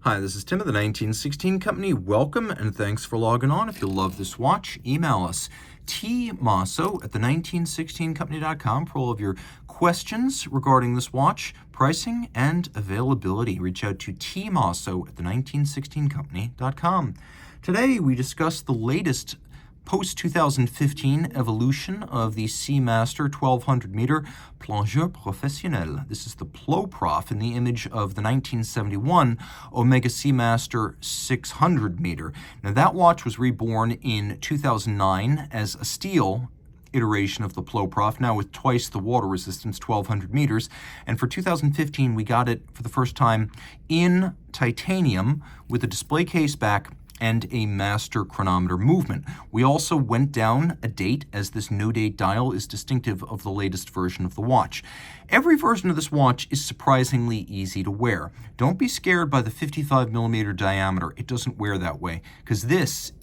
Hi, this is Tim of the 1916 Company. Welcome and thanks for logging on. If you love this watch, email us tmosso@the1916company.com for all of your questions regarding this watch, pricing, and availability. Reach out to tmosso@the1916company.com. Today we discuss the latest post-2015 evolution of the Seamaster 1200M Plongeur Professionnel. This is the Ploprof in the image of the 1971 Omega Seamaster 600M. Now that watch was reborn in 2009 as a steel iteration of the Ploprof, now with twice the water resistance, 1200 meters. And for 2015, we got it for the first time in titanium with a display case back and a master chronometer movement. We also went down a date, as this no-date dial is distinctive of the latest version of the watch. Every version of this watch is surprisingly easy to wear. Don't be scared by the 55mm diameter. It doesn't wear that way, because this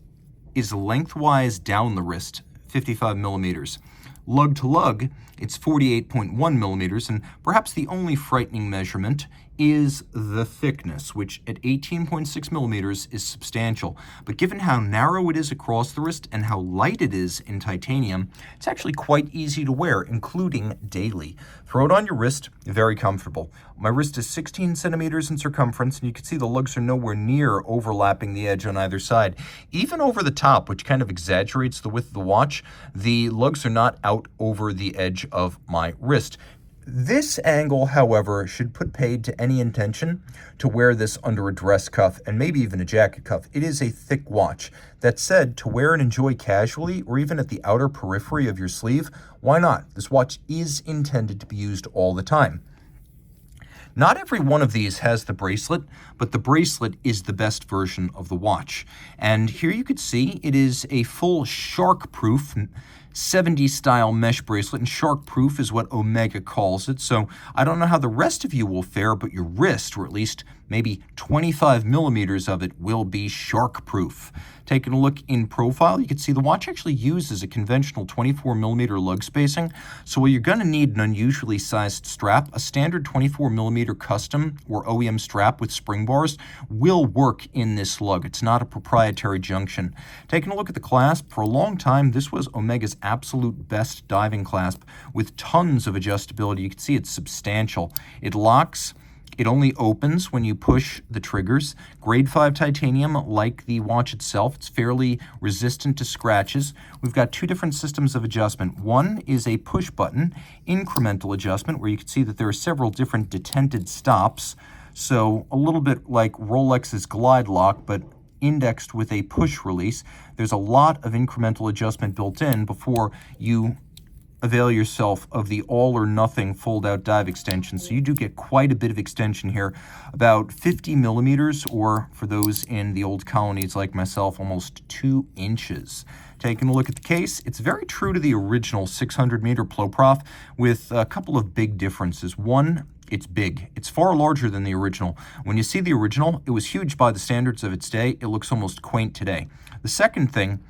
is lengthwise down the wrist, 55mm. Lug-to-lug, it's 48.1 millimeters, and perhaps the only frightening measurement is the thickness, which at 18.6 millimeters is substantial. But given how narrow it is across the wrist and how light it is in titanium, it's actually quite easy to wear, including daily. Throw it on your wrist, very comfortable. My wrist is 16 centimeters in circumference, and you can see the lugs are nowhere near overlapping the edge on either side. Even over the top, which kind of exaggerates the width of the watch, the lugs are not out over the edge of my wrist. This angle, however, should put paid to any intention to wear this under a dress cuff and maybe even a jacket cuff. It is a thick watch. That said, to wear and enjoy casually or even at the outer periphery of your sleeve, why not? This watch is intended to be used all the time. Not every one of these has the bracelet, but the bracelet is the best version of the watch. And here you could see it is a full shark-proof 70s style mesh bracelet, and shark proof is what Omega calls it. So I don't know how the rest of you will fare, but your wrist, or at least maybe 25 millimeters of it, will be shark proof. Taking a look in profile, you can see the watch actually uses a conventional 24 millimeter lug spacing. So while you're going to need an unusually sized strap, a standard 24 millimeter custom or OEM strap with spring bars will work in this lug. It's not a proprietary junction. Taking a look at the clasp, for a long time, this was Omega's absolute best diving clasp with tons of adjustability. You can see it's substantial. It locks. It only opens when you push the triggers. Grade 5 titanium, like the watch itself, it's fairly resistant to scratches. We've got two different systems of adjustment. One is a push button incremental adjustment, where you can see that there are several different detented stops. So a little bit like Rolex's Glide Lock, but indexed with a push release. There's a lot of incremental adjustment built in before you avail yourself of the all or nothing fold out dive extension. So you do get quite a bit of extension here, about 50 millimeters, or for those in the old colonies like myself, almost 2 inches. Taking a look at the case, it's very true to the original 600M Ploprof with a couple of big differences. One, it's big. It's far larger than the original. When you see the original, it was huge by the standards of its day. It looks almost quaint today. The second thing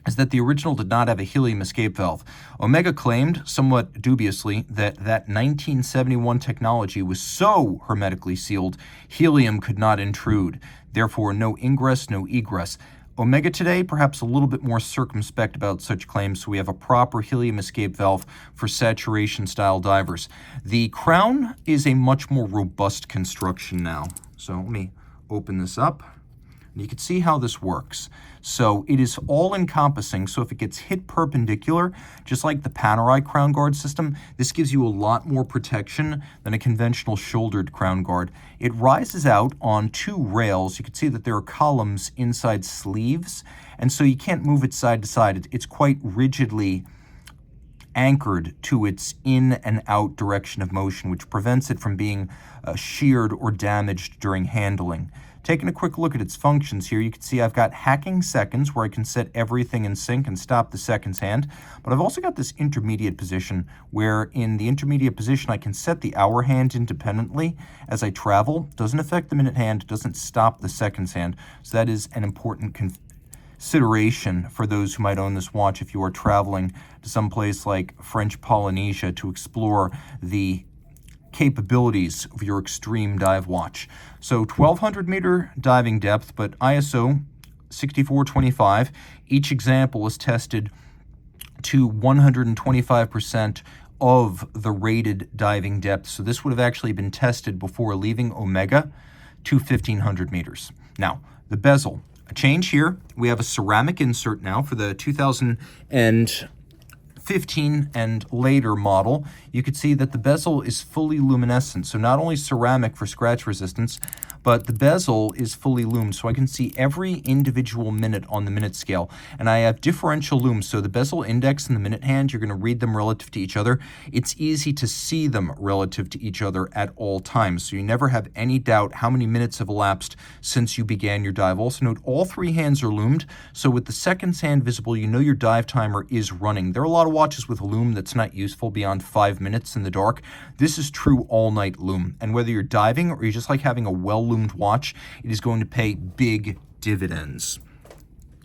is that the original did not have a helium escape valve. Omega claimed, somewhat dubiously, that 1971 technology was so hermetically sealed, helium could not intrude. Therefore, no ingress, no egress. Omega today, perhaps a little bit more circumspect about such claims, so we have a proper helium escape valve for saturation-style divers. The crown is a much more robust construction now. So let me open this up. And you can see how this works. So it is all-encompassing, so if it gets hit perpendicular, just like the Panerai crown guard system, this gives you a lot more protection than a conventional shouldered crown guard. It rises out on 2 rails. You can see that there are columns inside sleeves, and so you can't move it side to side. It's quite rigidly anchored to its in and out direction of motion, which prevents it from being sheared or damaged during handling. Taking a quick look at its functions here, you can see I've got hacking seconds where I can set everything in sync and stop the seconds hand, but I've also got this intermediate position where in the intermediate position I can set the hour hand independently as I travel. Doesn't affect the minute hand, doesn't stop the seconds hand, so that is an important consideration for those who might own this watch if you are traveling to some place like French Polynesia to explore the capabilities of your extreme dive watch. So 1200 meter diving depth, but ISO 6425. Each example is tested to 125% of the rated diving depth. So this would have actually been tested before leaving Omega to 1500 meters. Now, the bezel. A change here. We have a ceramic insert now for the 2015 and later model. You could see that the bezel is fully luminescent. So not only ceramic for scratch resistance, but the bezel is fully lumed, so I can see every individual minute on the minute scale. And I have differential looms, so the bezel index and the minute hand, you're going to read them relative to each other. It's easy to see them relative to each other at all times, so you never have any doubt how many minutes have elapsed since you began your dive. Also note, all three hands are loomed, so with the second hand visible, you know your dive timer is running. There are a lot of watches with a loom that's not useful beyond 5 minutes in the dark. This is true all-night loom, and whether you're diving or you just like having a well-loomed watch, it is going to pay big dividends.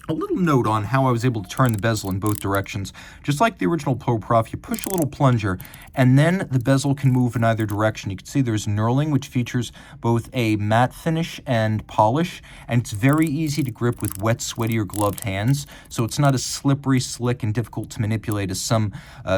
A little note on how I was able to turn the bezel in both directions. Just like the original Ploprof, you push a little plunger, and then the bezel can move in either direction. You can see there's knurling, which features both a matte finish and polish, and it's very easy to grip with wet, sweaty, or gloved hands, so it's not as slippery, slick, and difficult to manipulate as some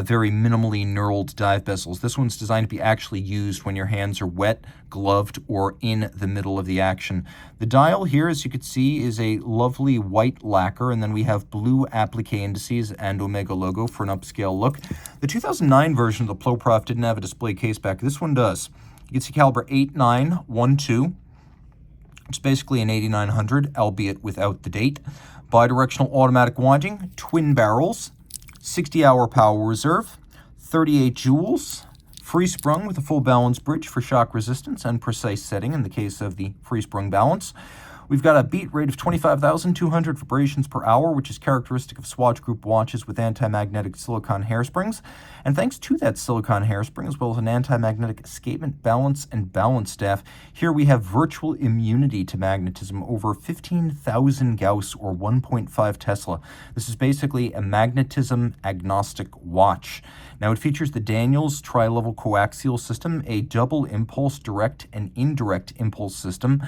very minimally knurled dive bezels. This one's designed to be actually used when your hands are wet, gloved, or in the middle of the action. The dial here, as you can see, is a lovely white lacquer, and then we have blue applique indices and Omega logo for an upscale look. The 2009 version of the Ploprof didn't have a display case back. This one does. You can see caliber 8912. It's basically an 8900, albeit without the date. Bidirectional automatic winding, twin barrels, 60-hour power reserve, 38 joules, free sprung with a full balance bridge for shock resistance and precise setting in the case of the free sprung balance. We've got a beat rate of 25,200 vibrations per hour, which is characteristic of Swatch Group watches with anti-magnetic silicon hairsprings. And thanks to that silicon hairspring, as well as an anti-magnetic escapement, balance, and balance staff, here we have virtual immunity to magnetism over 15,000 Gauss or 1.5 Tesla. This is basically a magnetism agnostic watch. Now, it features the Daniels tri-level coaxial system, a double impulse direct and indirect impulse system,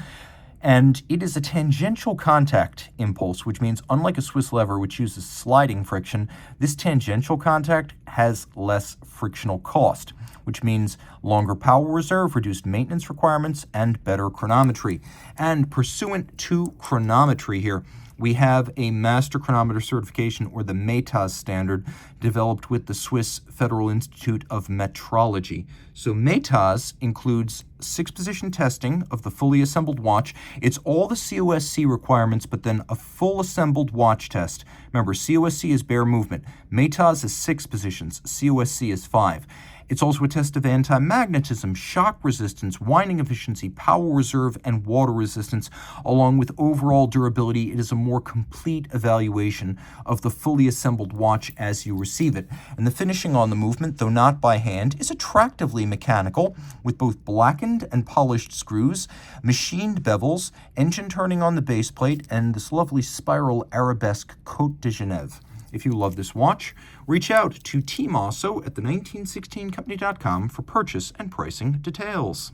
and it is a tangential contact impulse, which means unlike a Swiss lever, which uses sliding friction, this tangential contact has less frictional cost, which means longer power reserve, reduced maintenance requirements, and better chronometry. And pursuant to chronometry here, we have a master chronometer certification, or the METAS standard, developed with the Swiss Federal Institute of Metrology. So METAS includes 6-position testing of the fully assembled watch. It's all the COSC requirements, but then a full assembled watch test. Remember, COSC is bare movement. METAS is 6 positions. COSC is 5. It's also a test of anti-magnetism, shock resistance, winding efficiency, power reserve, and water resistance. Along with overall durability, it is a more complete evaluation of the fully assembled watch as you receive it. And the finishing on the movement, though not by hand, is attractively mechanical, with both blackened and polished screws, machined bevels, engine turning on the base plate, and this lovely spiral arabesque Côte de Genève. If you love this watch, reach out to Team Mosso at the 1916company.com for purchase and pricing details.